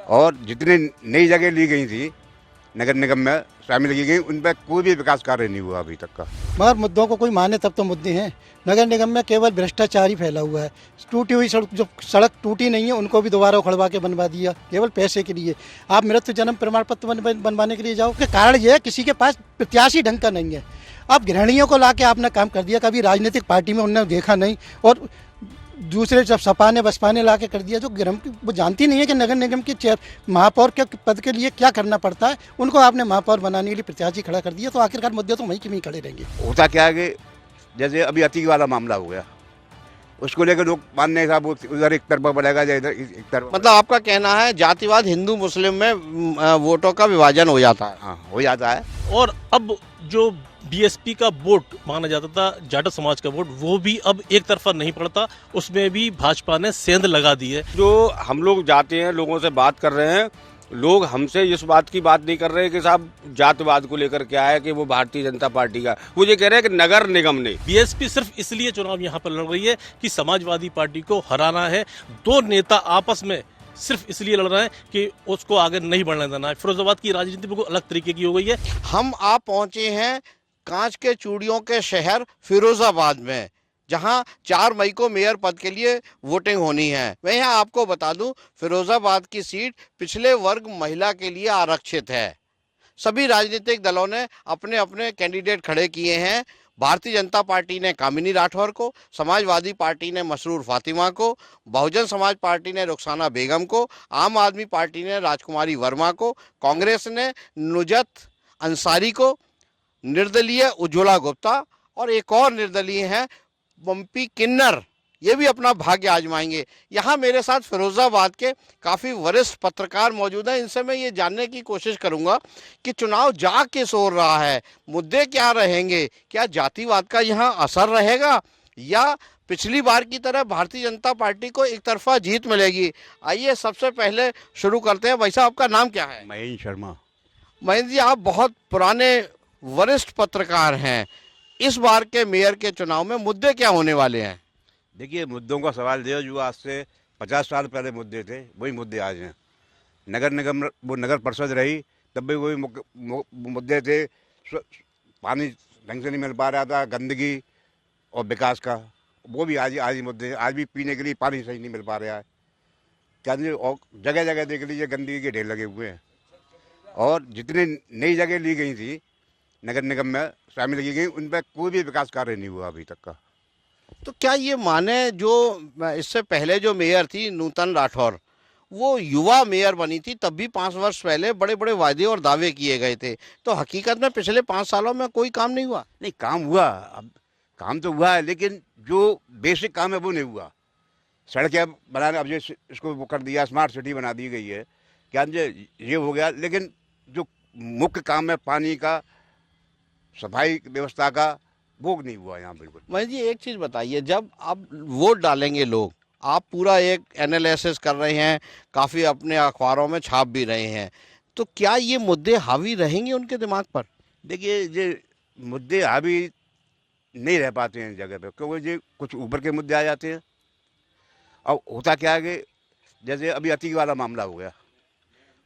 और जितनी नई जगह ली गई थी नगर निगम में शामिल की गई, उन पर कोई भी विकास कार्य नहीं हुआ अभी तक का। मगर मुद्दों को कोई माने तब तो मुद्दे हैं। नगर निगम में केवल भ्रष्टाचार ही फैला हुआ है। टूटी हुई सड़क, जो सड़क टूटी नहीं है उनको भी दोबारा उखड़वा के बनवा दिया केवल पैसे के लिए। आप मृत्यु जन्म प्रमाण पत्र बनवाने के लिए जाओ, के कारण ये है किसी के पास प्रत्याशी ढंग का नहीं है। अब गृहिणियों को ला के आपने काम कर दिया, कभी राजनीतिक पार्टी में उन्होंने देखा नहीं, और दूसरे जब सपा ने बसपा ने ला के कर दिया। जो वो जानती नहीं है कि नगर निगम की चेयर महापौर के पद के लिए क्या करना पड़ता है, उनको आपने महापौर बनाने के लिए प्रत्याशी खड़ा कर दिया, तो आखिरकार मुद्दे तो वहीं के वहीं खड़े रहेंगे। होता क्या है कि जैसे अभी अति वाला मामला हो गया, उसको लेकर लोग मानने का उधर एक तरफा बढ़ेगा या इधर एक तरफा। मतलब आपका कहना है जातिवाद हिंदू मुस्लिम में वोटों का विभाजन हो जाता है। हाँ, हो जाता है। और अब जो बीएसपी का वोट माना जाता था, जाट समाज का वोट, वो भी अब एक तरफा नहीं पड़ता, उसमें भी भाजपा ने सेंध लगा दी है। जो हम लोग जाते हैं, लोगों से बात कर रहे हैं, लोग हमसे इस बात की बात नहीं कर रहे कि साहब जातवाद को लेकर क्या है कि वो भारतीय जनता पार्टी का, वो ये कह रहे हैं कि नगर निगम ने। बीएसपी सिर्फ इसलिए चुनाव यहाँ पर लड़ रही है कि समाजवादी पार्टी को हराना है। दो नेता आपस में सिर्फ इसलिए लड़ रहे हैं कि उसको आगे नहीं बढ़ने देना है। फिरोजाबाद की राजनीति बिल्कुल अलग तरीके की हो गई है। हम आप पहुंचे हैं कांच के चूड़ियों के शहर फिरोजाबाद में, जहां 4 मई को मेयर पद के लिए वोटिंग होनी है। मैं यहाँ आपको बता दूं, फिरोजाबाद की सीट पिछले वर्ग महिला के लिए आरक्षित है। सभी राजनीतिक दलों ने अपने अपने कैंडिडेट खड़े किए हैं। भारतीय जनता पार्टी ने कामिनी राठौर को, समाजवादी पार्टी ने मसरूर फातिमा को, बहुजन समाज पार्टी ने रुखसाना बेगम को, आम आदमी पार्टी ने राजकुमारी वर्मा को, कांग्रेस ने नुजत अंसारी को, निर्दलीय उज्ज्वला गुप्ता, और एक और निर्दलीय हैं पंपी किन्नर, ये भी अपना भाग्य आजमाएंगे। यहाँ मेरे साथ फिरोजाबाद के काफ़ी वरिष्ठ पत्रकार मौजूद हैं। इनसे मैं ये जानने की कोशिश करूँगा कि चुनाव जा किस ओर रहा है, मुद्दे क्या रहेंगे, क्या जातिवाद का यहाँ असर रहेगा या पिछली बार की तरह भारतीय जनता पार्टी को एक तरफा जीत मिलेगी। आइए सबसे पहले शुरू करते हैं। भाई साहब, आपका नाम क्या है? महेंद्र शर्मा। महेंद्र जी, आप बहुत पुराने वरिष्ठ पत्रकार हैं। इस बार के मेयर के चुनाव में मुद्दे क्या होने वाले हैं? देखिए, मुद्दों का सवाल जो आज से 50 साल पहले मुद्दे थे, वही मुद्दे आज हैं। नगर निगम, वो नगर परिषद रही तब भी वही मुद्दे थे। पानी ढंग से नहीं मिल पा रहा था, गंदगी और विकास का, वो भी आज ही मुद्दे हैं। आज भी पीने के लिए पानी सही नहीं मिल पा रहा है। क्या और जगह जगह देख लीजिए गंदगी के ढेर लगे हुए हैं। और जितनी नई जगह ली गई थी नगर निगम में शामिल की गई, उन पर कोई भी विकास कार्य नहीं हुआ अभी तक का। तो क्या ये माने, जो इससे पहले जो मेयर थी नूतन राठौर, वो युवा मेयर बनी थी, तब भी 5 वर्ष पहले बड़े बड़े वादे और दावे किए गए थे, तो हकीकत में पिछले 5 सालों में कोई काम नहीं हुआ? नहीं, काम हुआ, अब काम तो हुआ है, लेकिन जो बेसिक काम है वो नहीं हुआ। सड़कें बनाने, अब जो इसको वो कर दिया, स्मार्ट सिटी बना दी गई है, क्या ये हो गया, लेकिन जो मुख्य काम है पानी का, सफाई व्यवस्था का, वो नहीं हुआ यहाँ बिल्कुल। मैं जी एक चीज़ बताइए, जब आप वोट डालेंगे लोग, आप पूरा एक एनालिसिस कर रहे हैं, काफ़ी अपने अखबारों में छाप भी रहे हैं, तो क्या ये मुद्दे हावी रहेंगे उनके दिमाग पर? देखिए, ये मुद्दे हावी नहीं रह पाते हैं जगह पे, क्योंकि ये कुछ ऊपर के मुद्दे आ जाते हैं। अब होता क्या है कि जैसे अभी अति वाला मामला हो गया,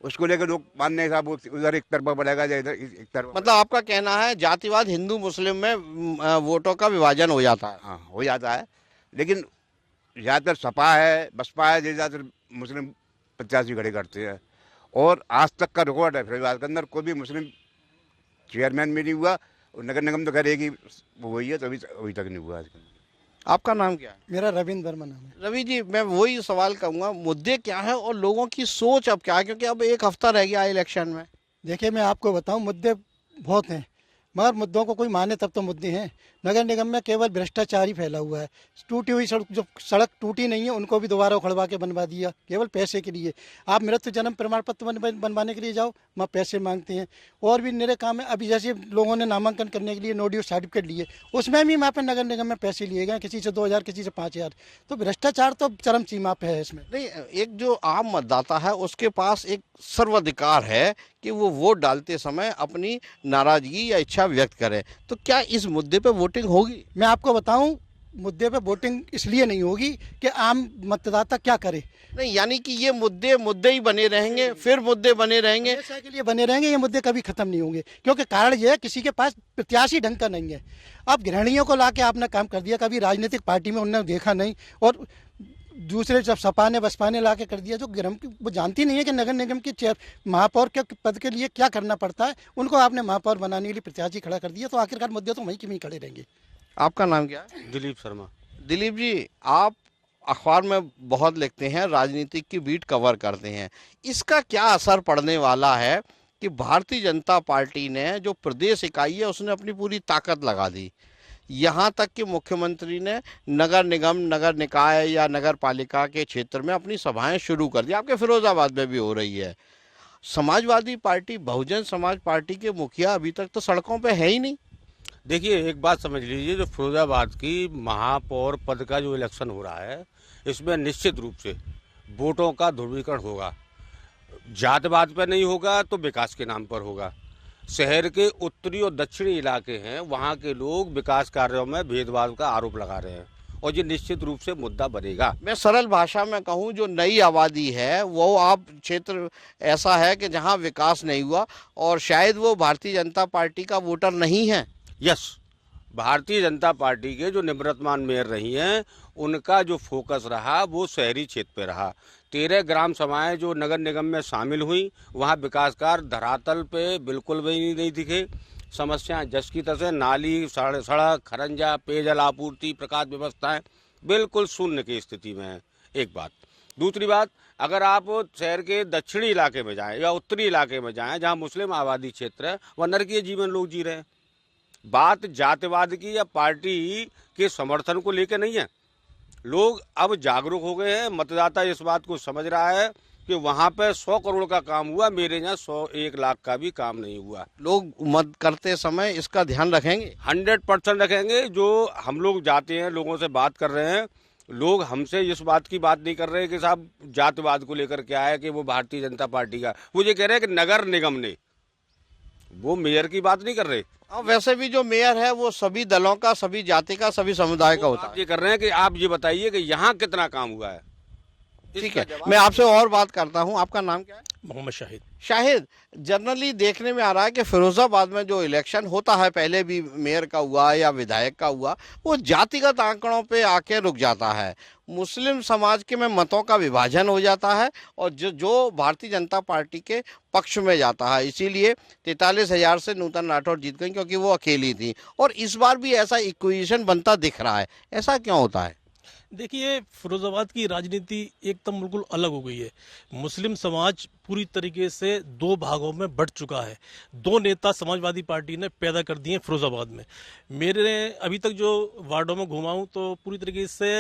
उसको लेकर लोग मानने का उधर एक तरफा बढ़ेगा या इधर एक तरफा। मतलब आपका कहना है जातिवाद हिंदू मुस्लिम में वोटों का विभाजन हो जाता है? हाँ, हो जाता है, लेकिन ज़्यादातर सपा है, बसपा है, ज़्यादातर मुस्लिम प्रत्याशी खड़े करते हैं। और आज तक का रिकॉर्ड है फिरोजाबाद के अंदर, कोई भी मुस्लिम चेयरमैन भी नहीं हुआ, और नगर निगम तो करेगी वो वही है, तो अभी तक नहीं हुआ। आपका नाम क्या है? मेरा रविंद्र वर्मा नाम है। रवि जी, मैं वही सवाल कहूँगा, मुद्दे क्या है और लोगों की सोच अब क्या है, क्योंकि अब 1 हफ्ता रह गया इलेक्शन में। देखिए, मैं आपको बताऊं, मुद्दे बहुत हैं, मगर मुद्दों को कोई माने तब तो मुद्दे हैं। नगर निगम में केवल भ्रष्टाचार ही फैला हुआ है। टूटी हुई सड़क, जो सड़क टूटी नहीं है उनको भी दोबारा उखड़वा के बनवा दिया केवल पैसे के लिए। आप मृत्यु जन्म प्रमाण पत्र बनवाने के लिए जाओ, वहाँ पैसे मांगते हैं। और भी मेरे काम है, अभी जैसे लोगों ने नामांकन करने के लिए नो ड्यू सर्टिफिकेट लिए, उसमें भी वहाँ पर नगर निगम में पैसे लिए गए, किसी से 2000, किसी से 5000। तो भ्रष्टाचार तो चरम सीमा पे है इसमें। नहीं, एक जो आम मतदाता है उसके पास एक सर्वाधिकार है कि वो वोट डालते समय अपनी नाराजगी या इच्छा व्यक्त करे, तो क्या इस मुद्दे पे वोटिंग होगी? मैं आपको बताऊं, मुद्दे पे वोटिंग इसलिए नहीं होगी कि आम मतदाता क्या करे। नहीं, यानी कि ये मुद्दे ही बने रहेंगे, फिर मुद्दे बने रहेंगे। हमेशा के लिए बने रहेंगे, ये मुद्दे कभी खत्म नहीं होंगे, क्योंकि कारण ये है किसी के पास प्रत्याशी ढंग का नहीं है। अब गृहिणियों को लाके आपने काम कर दिया, कभी राजनीतिक पार्टी में उन्होंने देखा नहीं, और दूसरे जब सपा ने बसपा ने लाके कर दिया, जो वो जानती नहीं है कि नगर निगम की महापौर के पद के लिए क्या करना पड़ता है। उनको आपने महापौर बनाने के लिए प्रत्याशी खड़ा कर दिया, तो आखिरकार मुद्दे तो वहीं के वहीं खड़े रहेंगे। आपका नाम क्या है? दिलीप शर्मा। दिलीप जी, आप अखबार में बहुत लिखते हैं, राजनीतिक की बीट कवर करते हैं, इसका क्या असर पड़ने वाला है कि भारतीय जनता पार्टी ने जो प्रदेश इकाई है उसने अपनी पूरी ताकत लगा दी, यहाँ तक कि मुख्यमंत्री ने नगर निगम, नगर निकाय या नगर पालिका के क्षेत्र में अपनी सभाएं शुरू कर दी, आपके फिरोजाबाद में भी हो रही है। समाजवादी पार्टी, बहुजन समाज पार्टी के मुखिया अभी तक तो सड़कों पे है ही नहीं। देखिए, एक बात समझ लीजिए, जो फिरोजाबाद की महापौर पद का जो इलेक्शन हो रहा है, इसमें निश्चित रूप से वोटों का ध्रुवीकरण होगा। जातवाद पर नहीं होगा तो विकास के नाम पर होगा। शहर के उत्तरी और दक्षिणी इलाके हैं, वहाँ के लोग विकास कार्यों में भेदभाव का आरोप लगा रहे हैं, और ये निश्चित रूप से मुद्दा बनेगा। मैं सरल भाषा में कहूँ, जो नई आबादी है वो आप क्षेत्र ऐसा है कि जहाँ विकास नहीं हुआ, और शायद वो भारतीय जनता पार्टी का वोटर नहीं है। यस, भारतीय जनता पार्टी के जो निवर्तमान मेयर रही हैं, उनका जो फोकस रहा वो शहरी क्षेत्र पे रहा। 13 ग्राम सभाएं जो नगर निगम में शामिल हुई, वहाँ विकास कार्य धरातल पे बिल्कुल भी नहीं दिखे। समस्याएं जस की तस, नाली, सड़क, खरंजा, पेयजल आपूर्ति, प्रकाश व्यवस्थाएं बिल्कुल शून्य की स्थिति में है। एक बात। दूसरी बात, अगर आप शहर के दक्षिणी इलाके में जाएं या उत्तरी इलाके में जाएं, जहाँ मुस्लिम आबादी क्षेत्र है, वह नरकीय जीवन लोग जी रहे हैं। बात जातिवाद की या पार्टी के समर्थन को लेकर नहीं है। लोग अब जागरूक हो गए हैं, मतदाता इस बात को समझ रहा है कि वहाँ पे 100 करोड़ का काम हुआ, मेरे यहाँ 101 लाख का भी काम नहीं हुआ। लोग मत करते समय इसका ध्यान रखेंगे, 100% रखेंगे। जो हम लोग जाते हैं, लोगों से बात कर रहे हैं, लोग हमसे इस बात की बात नहीं कर रहे कि साहब जातिवाद को लेकर क्या है, कि वो भारतीय जनता पार्टी का, वो ये कह रहे हैं कि नगर निगम ने, वो मेयर की बात नहीं कर रहे। वैसे भी जो मेयर है वो सभी दलों का, सभी जाति का, सभी समुदाय का होता है। ये कर रहे हैं कि आप ये बताइए कि यहाँ कितना काम हुआ है। ठीक है, मैं आपसे और बात करता हूँ। आपका नाम क्या है? मोहम्मद शाहिद। शाहिद, जनरली देखने में आ रहा है कि फिरोजाबाद में जो इलेक्शन होता है, पहले भी मेयर का हुआ या विधायक का हुआ, वो जातिगत आंकड़ों पे आके रुक जाता है। मुस्लिम समाज के में मतों का विभाजन हो जाता है, और जो भारतीय जनता पार्टी के पक्ष में जाता है। इसीलिए 43,000 से नूतन राठौर जीत गई, क्योंकि वो अकेली थी। और इस बार भी ऐसा इक्वेशन बनता दिख रहा है, ऐसा क्यों होता है? देखिए, फिरोजाबाद की राजनीति एकदम बिल्कुल अलग हो गई है। मुस्लिम समाज पूरी तरीके से 2 भागों में बंट चुका है। 2 नेता समाजवादी पार्टी ने पैदा कर दिए फिरोजाबाद में। मेरे अभी तक जो वार्डों में घुमा हूं, तो पूरी तरीके से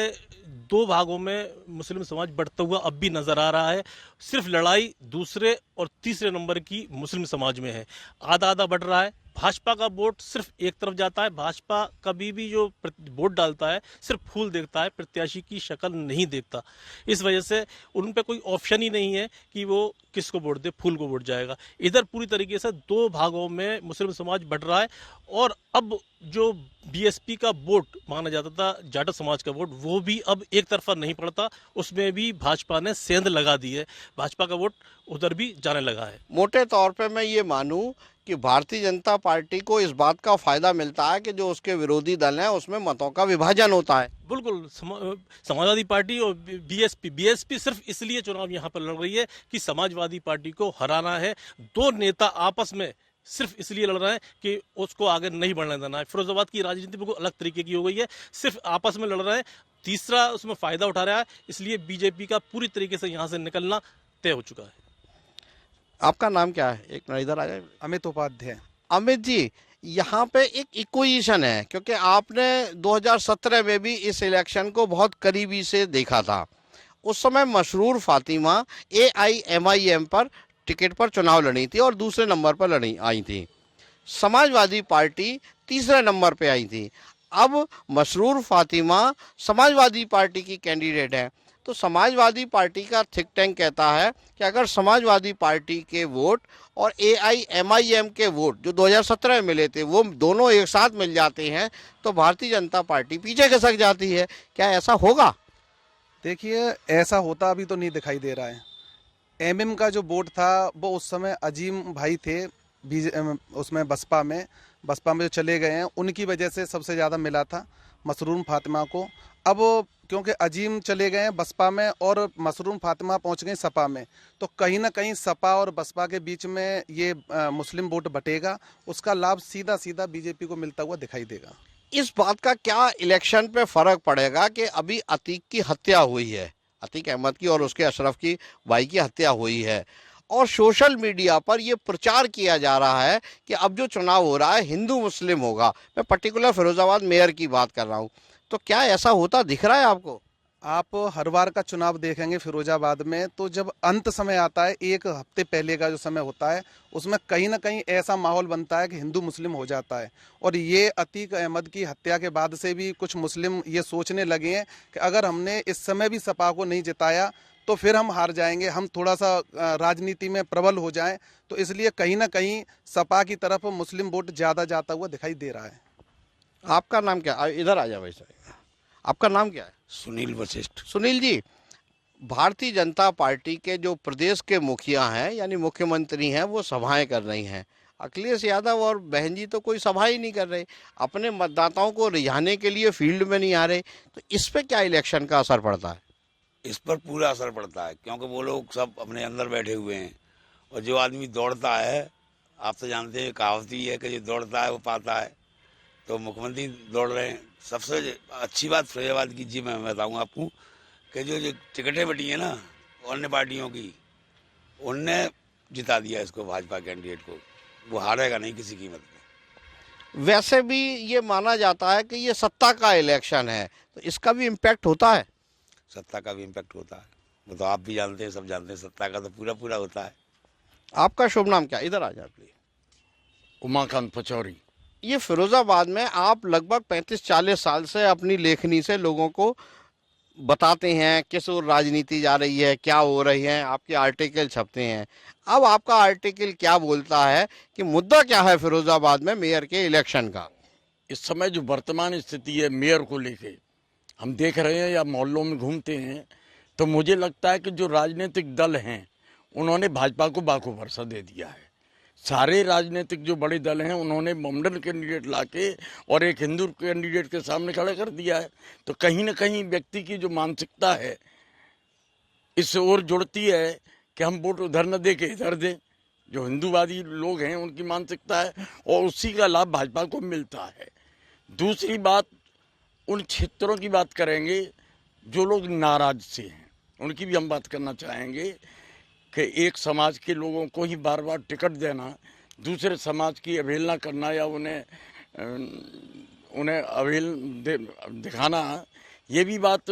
2 भागों में मुस्लिम समाज बढ़ता हुआ अब भी नजर आ रहा है। सिर्फ लड़ाई दूसरे और तीसरे नंबर की मुस्लिम समाज में है। आधा आधा बढ़ रहा है। भाजपा का वोट सिर्फ एक तरफ जाता है। भाजपा कभी भी जो वोट डालता है सिर्फ फूल देखता है, प्रत्याशी की शक्ल नहीं देखता। इस वजह से उन पे कोई ऑप्शन ही नहीं है कि वो किसको वोट दे, फूल को वोट जाएगा। इधर पूरी तरीके से 2 भागों में मुस्लिम समाज बढ़ रहा है। और अब जो बीएसपी का वोट माना जाता था, जाट समाज का वोट, वो भी अब एक तरफा नहीं पड़ता, उसमें भी भाजपा ने सेंध लगा दी है। भाजपा का वोट उधर भी जाने लगा है। मोटे तौर पे मैं ये मानूं कि भारतीय जनता पार्टी को इस बात का फायदा मिलता है कि जो उसके विरोधी दल हैं उसमें मतों का विभाजन होता है। बिल्कुल। समाजवादी पार्टी और बीएसपी सिर्फ इसलिए चुनाव यहाँ पर लड़ रही है कि समाजवादी पार्टी को हराना है। 2 नेता आपस में सिर्फ इसलिए लड़ रहे हैं कि उसको आगे नहीं बढ़ने देना है। फिरोजाबाद की राजनीति बिल्कुल अलग तरीके की हो गई है, सिर्फ आपस में लड़ रहे हैं। तीसरा उसमें फायदा उठा रहा है, इसलिए बीजेपी का पूरी तरीके से यहाँ से निकलना तय हो चुका है। आपका नाम क्या है? एक मिनट इधर आ जाए। अमित उपाध्याय। अमित जी, यहाँ पे एक इक्वेशन है, क्योंकि आपने 2017 में भी इस इलेक्शन को बहुत करीबी से देखा था। उस समय मशरूर फातिमा AIMIM पर टिकट पर चुनाव लड़ी थी और दूसरे नंबर पर आई थी। समाजवादी पार्टी तीसरे नंबर पे आई थी। अब मशरूर फातिमा समाजवादी पार्टी की कैंडिडेट है, तो समाजवादी पार्टी का थिंक टैंक कहता है कि अगर समाजवादी पार्टी के वोट और AIMIM के वोट जो 2017 में मिले थे वो दोनों एक साथ मिल जाते हैं तो भारतीय जनता पार्टी पीछे खिसक जाती है। क्या ऐसा होगा? देखिए, ऐसा होता अभी तो नहीं दिखाई दे रहा है। एमएम का जो वोट था वो उस समय अजीम भाई थे उसमें बसपा में जो चले गए हैं उनकी वजह से सबसे ज़्यादा मिला था मसरूम फातिमा को। अब क्योंकि अजीम चले गए हैं बसपा में और मसरूम फातिमा पहुंच गई सपा में, तो कहीं ना कहीं सपा और बसपा के बीच में ये मुस्लिम वोट बटेगा, उसका लाभ सीधा सीधा बीजेपी को मिलता हुआ दिखाई देगा। इस बात का क्या इलेक्शन पे फर्क पड़ेगा कि अभी अतीक की हत्या हुई है, अतीक अहमद की और उसके अशरफ की भाई की हत्या हुई है और सोशल मीडिया पर यह प्रचार किया जा रहा है कि अब जो चुनाव हो रहा है हिंदू मुस्लिम होगा। मैं पर्टिकुलर फिरोजाबाद मेयर की बात कर रहा हूँ, तो क्या ऐसा होता दिख रहा है आपको? आप हर बार का चुनाव देखेंगे फिरोजाबाद में तो जब अंत समय आता है, एक हफ्ते पहले का जो समय होता है, उसमें कहीं ना कहीं ऐसा माहौल बनता है कि हिंदू मुस्लिम हो जाता है। और ये अतीक अहमद की हत्या के बाद से भी कुछ मुस्लिम ये सोचने लगे हैं कि अगर हमने इस समय भी सपा को नहीं जिताया तो फिर हम हार जाएंगे, हम थोड़ा सा राजनीति में प्रबल हो जाएं, तो इसलिए कहीं ना कहीं सपा की तरफ मुस्लिम वोट ज़्यादा जाता हुआ दिखाई दे रहा है। आपका नाम क्या? इधर आ जाओ भाई साहब, आपका नाम क्या है? सुनील वशिष्ठ। सुनील जी, भारतीय जनता पार्टी के जो प्रदेश के मुखिया हैं यानी मुख्यमंत्री हैं वो सभाएं कर रही हैं। अखिलेश यादव और बहन जी तो कोई सभा ही नहीं कर रहे, अपने मतदाताओं को रिझाने के लिए फील्ड में नहीं आ रहे, तो इस पे क्या इलेक्शन का असर पड़ता है? इस पर पूरा असर पड़ता है क्योंकि वो लोग सब अपने अंदर बैठे हुए हैं और जो आदमी दौड़ता है, आप तो जानते हैं कहावत ही है कि जो दौड़ता है वो पाता है, तो मुख्यमंत्री दौड़ रहे हैं। सबसे अच्छी बात फिरोजाबाद की जी मैं बताऊंगा आपको कि जो टिकटें बटी हैं ना अन्य पार्टियों की, उनने जिता दिया इसको भाजपा कैंडिडेट को, वो हारेगा नहीं किसी कीमत पे। वैसे भी ये माना जाता है कि ये सत्ता का इलेक्शन है, तो इसका भी इम्पैक्ट होता है? सत्ता का भी इम्पैक्ट होता है, वो तो आप भी जानते हैं, सब जानते हैं, सत्ता का तो पूरा पूरा होता है। आपका शुभ नाम क्या? इधर आ जाए प्लीज। उमाकांत पचौरी। ये फिरोजाबाद में आप लगभग 35-40 साल से अपनी लेखनी से लोगों को बताते हैं किस ओर राजनीति जा रही है, क्या हो रही है, आपके आर्टिकल छपते हैं। अब आपका आर्टिकल क्या बोलता है कि मुद्दा क्या है फिरोजाबाद में मेयर के इलेक्शन का? इस समय जो वर्तमान स्थिति है मेयर को लेके हम देख रहे हैं या मोहल्लों में घूमते हैं, तो मुझे लगता है कि जो राजनीतिक दल हैं उन्होंने भाजपा को बाखू भरसा दे दिया है। सारे राजनीतिक जो बड़े दल हैं उन्होंने मोमडन कैंडिडेट लाके और एक हिंदू कैंडिडेट के सामने खड़ा कर दिया है। तो कहीं ना कहीं व्यक्ति की जो मानसिकता है इस ओर जुड़ती है कि हम वोट उधर न दे के इधर दें। जो हिंदूवादी लोग हैं उनकी मानसिकता है और उसी का लाभ भाजपा को मिलता है। दूसरी बात, उन क्षेत्रों की बात करेंगे जो लोग नाराज से हैं, उनकी भी हम बात करना चाहेंगे कि एक समाज के लोगों को ही बार बार टिकट देना, दूसरे समाज की अवहेलना करना या उन्हें दिखाना, ये भी बात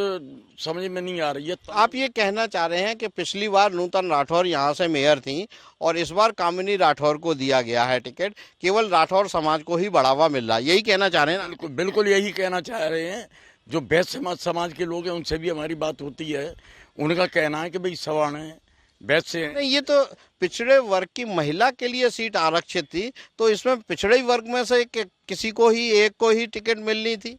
समझ में नहीं आ रही है। तो आप ये कहना चाह रहे हैं कि पिछली बार नूतन राठौर यहाँ से मेयर थी और इस बार कामिनी राठौर को दिया गया है टिकट, केवल राठौर समाज को ही बढ़ावा मिल रहा है, यही कहना चाह रहे हैं ना? बिल्कुल यही कहना चाह रहे हैं। जो वैश्य समाज के लोग हैं उनसे भी हमारी बात होती है, उनका कहना है कि भाई सवर्ण है, वैसे नहीं, ये तो पिछड़े वर्ग की महिला के लिए सीट आरक्षित थी, तो इसमें पिछड़े वर्ग में से किसी को ही एक को ही टिकट मिलनी थी।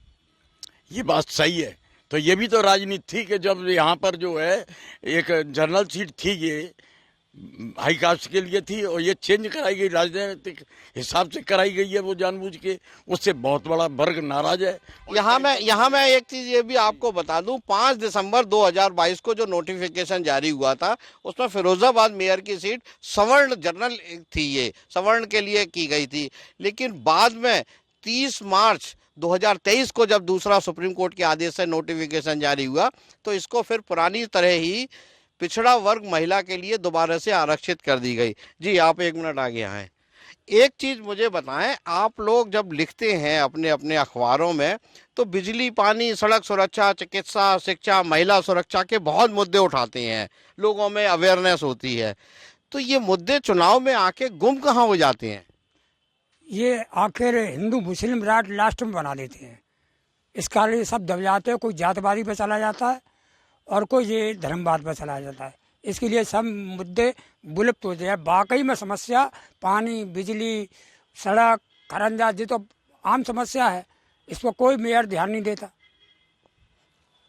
ये बात सही है। तो ये भी तो राजनीति थी कि जब यहाँ पर जो है एक जनरल सीट थी, ये हाई कास्ट के लिए थी और ये चेंज कराई गई, राजनीतिक हिसाब से कराई गई है वो जानबूझ के, उससे बहुत बड़ा वर्ग नाराज है। यहाँ मैं एक चीज ये भी आपको बता दूं, 5 दिसंबर 2022 को जो नोटिफिकेशन जारी हुआ था उसमें फिरोजाबाद मेयर की सीट सवर्ण जनरल थी, ये सवर्ण के लिए की गई थी। लेकिन बाद में 30 मार्च 2023 को जब दूसरा सुप्रीम कोर्ट के आदेश से नोटिफिकेशन जारी हुआ तो इसको फिर पुरानी तरह ही पिछड़ा वर्ग महिला के लिए दोबारा से आरक्षित कर दी गई। जी, आप 1 मिनट आगे आए। एक चीज़ मुझे बताएं, आप लोग जब लिखते हैं अपने अपने अखबारों में तो बिजली, पानी, सड़क सुरक्षा, चिकित्सा, शिक्षा, महिला सुरक्षा के बहुत मुद्दे उठाते हैं, लोगों में अवेयरनेस होती है, तो ये मुद्दे चुनाव में आके गुम कहाँ हो जाते हैं? ये आखिर हिंदू मुस्लिम लास्ट में बना देते हैं, इस कारण ये सब दब जाते हैं। कोई जातवादी पे चला जाता है और कोई ये धर्मवाद पर चला जाता है। इसके लिए सब मुद्दे विलुप्त हो जाए। वाकई में समस्या पानी, बिजली, सड़क, खरंजा जी तो आम समस्या है, इस पर कोई मेयर ध्यान नहीं देता।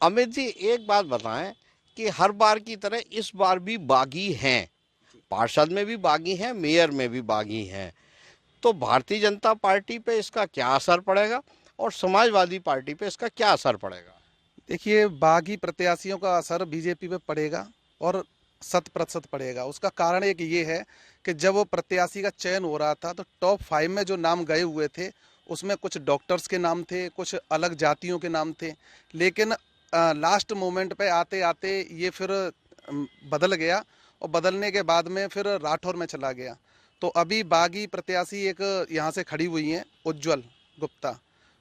अमित जी, एक बात बताएं कि हर बार की तरह इस बार भी बागी हैं, पार्षद में भी बागी हैं, मेयर में भी बागी हैं, तो भारतीय जनता पार्टी पे इसका क्या असर पड़ेगा और समाजवादी पार्टी पे इसका क्या असर पड़ेगा? देखिए, बागी प्रत्याशियों का असर बीजेपी पे पड़ेगा और 100% पड़ेगा। उसका कारण एक ये है कि जब वो प्रत्याशी का चयन हो रहा था तो टॉप 5 में जो नाम गए हुए थे उसमें कुछ डॉक्टर्स के नाम थे, कुछ अलग जातियों के नाम थे, लेकिन लास्ट मोमेंट पे आते आते ये फिर बदल गया और बदलने के बाद में फिर राठौर में चला गया। तो अभी बागी प्रत्याशी एक यहाँ से खड़ी हुई हैं, उज्जवल गुप्ता,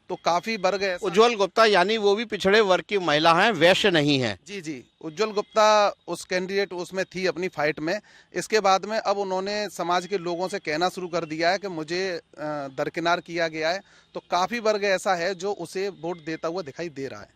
तो काफ़ी वर्ग है। उज्जवल गुप्ता यानी वो भी पिछड़े वर्ग की महिला हैं, वैश्य नहीं है। जी जी, उज्जवल गुप्ता उस कैंडिडेट उसमें थी अपनी फाइट में। इसके बाद में अब उन्होंने समाज के लोगों से कहना शुरू कर दिया है कि मुझे दरकिनार किया गया है, तो काफ़ी वर्ग ऐसा है जो उसे वोट देता हुआ दिखाई दे रहा है।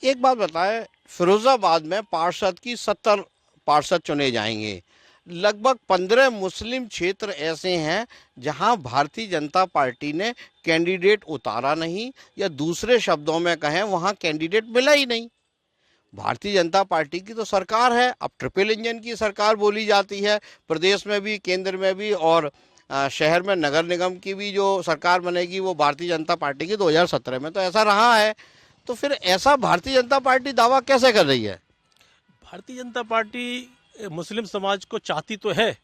एक बात बताएं, फिरोजाबाद में पार्षद की 70 पार्षद चुने जाएंगे, लगभग 15 मुस्लिम क्षेत्र ऐसे हैं जहां भारतीय जनता पार्टी ने कैंडिडेट उतारा नहीं, या दूसरे शब्दों में कहें वहां कैंडिडेट मिला ही नहीं। भारतीय जनता पार्टी की तो सरकार है, अब ट्रिपल इंजन की सरकार बोली जाती है, प्रदेश में भी, केंद्र में भी, और शहर में नगर निगम की भी जो सरकार बनेगी वो भारतीय जनता पार्टी की 2017 में तो ऐसा रहा है। तो फिर ऐसा भारतीय जनता पार्टी दावा कैसे कर रही है? भारतीय जनता पार्टी मुस्लिम समाज को चाहती तो है,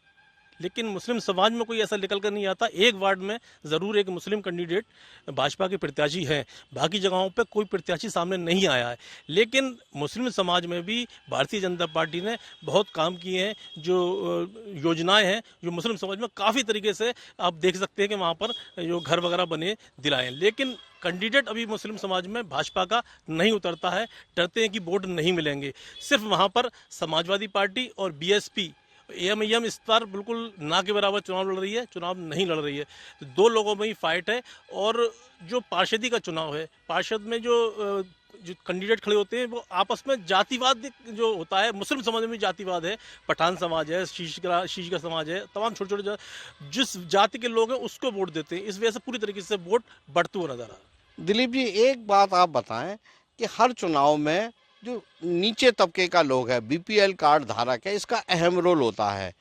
लेकिन मुस्लिम समाज में कोई ऐसा निकल कर नहीं आता। एक वार्ड में ज़रूर एक मुस्लिम कैंडिडेट भाजपा के प्रत्याशी हैं, बाकी जगहों पे कोई प्रत्याशी सामने नहीं आया है। लेकिन मुस्लिम समाज में भी भारतीय जनता पार्टी ने बहुत काम किए हैं, जो योजनाएं हैं जो मुस्लिम समाज में काफ़ी तरीके से आप देख सकते हैं कि वहाँ पर जो घर वगैरह बने दिलाए। लेकिन कैंडिडेट अभी मुस्लिम समाज में भाजपा का नहीं उतरता है, डरते हैं कि वोट नहीं मिलेंगे। सिर्फ वहाँ पर समाजवादी पार्टी और बीएसपी, एएमआईएम इस बार बिल्कुल ना के बराबर चुनाव लड़ रही है, चुनाव नहीं लड़ रही है। तो दो लोगों में ही फाइट है। और जो पार्षदी का चुनाव है, पार्षद में जो कैंडिडेट खड़े होते हैं वो आपस में जातिवाद जो होता है, मुस्लिम समाज में भी जातिवाद है, पठान समाज है, शीश का समाज है, तमाम छोटे छोटे जिस जाति के लोग हैं उसको वोट देते हैं। इस वजह से पूरी तरीके से वोट बढ़ते हुए नजर आ रहा है। दिलीप जी, एक बात आप बताएं कि हर चुनाव में जो नीचे तबके का लोग है, बीपीएल कार्ड धारक है, इसका अहम रोल होता है।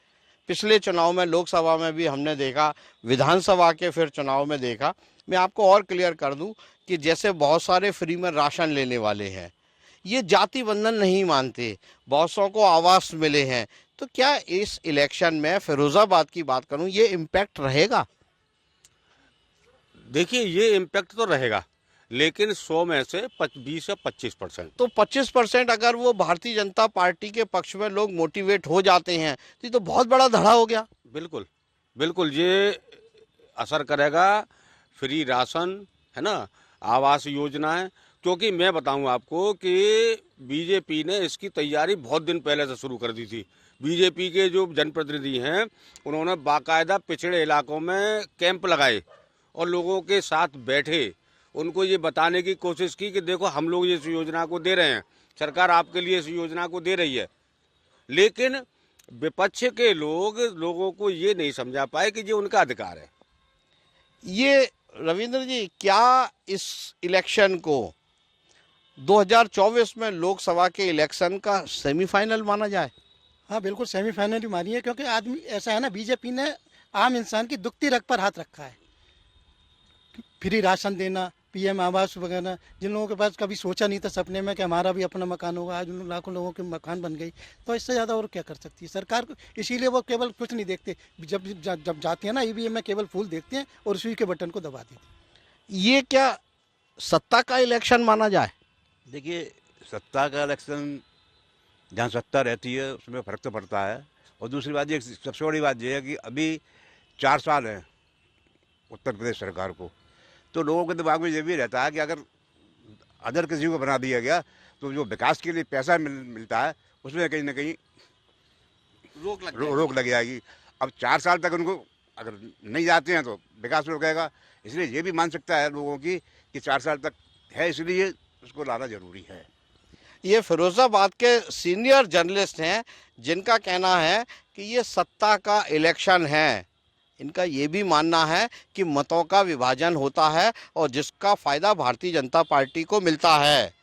पिछले चुनाव में लोकसभा में भी हमने देखा, विधानसभा के फिर चुनाव में देखा। मैं आपको और क्लियर कर दूं कि जैसे बहुत सारे फ्री में राशन लेने वाले हैं, ये जाति बंधन नहीं मानते, बहुत सौ को आवास मिले हैं, तो क्या इस इलेक्शन में फिरोजाबाद की बात करूं ये इम्पैक्ट रहेगा? देखिए, ये इम्पैक्ट तो रहेगा, लेकिन 100 में से 20 या 25%। तो 25% अगर वो भारतीय जनता पार्टी के पक्ष में लोग मोटिवेट हो जाते हैं तो ये तो बहुत बड़ा धड़ा हो गया। बिल्कुल बिल्कुल, ये असर करेगा। फ्री राशन है ना, आवास योजनाएं, क्योंकि मैं बताऊं आपको कि बीजेपी ने इसकी तैयारी बहुत दिन पहले से शुरू कर दी थी। बीजेपी के जो जनप्रतिनिधि हैं उन्होंने बाकायदा पिछड़े इलाकों में कैंप लगाए और लोगों के साथ बैठे, उनको ये बताने की कोशिश की कि देखो हम लोग इस योजना को दे रहे हैं, सरकार आपके लिए इस योजना को दे रही है। लेकिन विपक्ष के लोगों को ये नहीं समझा पाए कि ये उनका अधिकार है। ये रविंद्र जी, क्या इस इलेक्शन को 2024 में लोकसभा के इलेक्शन का सेमीफाइनल माना जाए? हाँ बिल्कुल सेमीफाइनल ही मानिए, क्योंकि आदमी ऐसा है ना, बीजेपी ने आम इंसान की दुखती रग पर हाथ रखा है। फ्री राशन देना, पीएम आवास वगैरह, जिन लोगों के पास कभी सोचा नहीं था सपने में कि हमारा भी अपना मकान होगा, आज उन लाखों लोगों के मकान बन गई। तो इससे ज़्यादा और क्या कर सकती है सरकार? इसीलिए वो केवल कुछ नहीं देखते, जब जाती है ना ईवीएम में केवल फूल देखते हैं और सुई के बटन को दबा देते हैं। ये क्या सत्ता का इलेक्शन माना जाए? देखिए, सत्ता का इलेक्शन जहाँ सत्ता रहती है उसमें फ़र्क तो पड़ता है। और दूसरी बात ये, सबसे बड़ी बात ये है कि अभी 4 साल हैं उत्तर प्रदेश सरकार को, तो लोगों के दिमाग में ये भी रहता है कि अगर अदर किसी को बना दिया गया तो जो विकास के लिए पैसा मिलता है उसमें कहीं ना कहीं रोक लग जाएगी। अब 4 साल तक उनको अगर नहीं जाते हैं तो विकास रुकेगा। इसलिए ये भी मान सकता है लोगों की कि 4 साल तक है, इसलिए उसको लाना जरूरी है। ये फिरोजाबाद के सीनियर जर्नलिस्ट हैं जिनका कहना है कि ये सत्ता का इलेक्शन है। इनका ये भी मानना है कि मतों का विभाजन होता है और जिसका फ़ायदा भारतीय जनता पार्टी को मिलता है।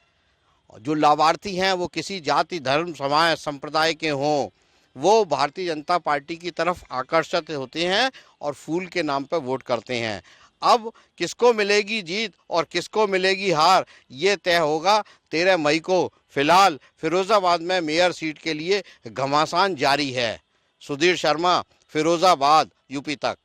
जो लाभार्थी हैं वो किसी जाति, धर्म, समाज, संप्रदाय के हों, वो भारतीय जनता पार्टी की तरफ आकर्षित होते हैं और फूल के नाम पर वोट करते हैं। अब किसको मिलेगी जीत और किसको मिलेगी हार, ये तय होगा 13 मई को। फिलहाल फिरोजाबाद में मेयर सीट के लिए घमासान जारी है। सुधीर शर्मा, फिरोजाबाद, यूपी तक।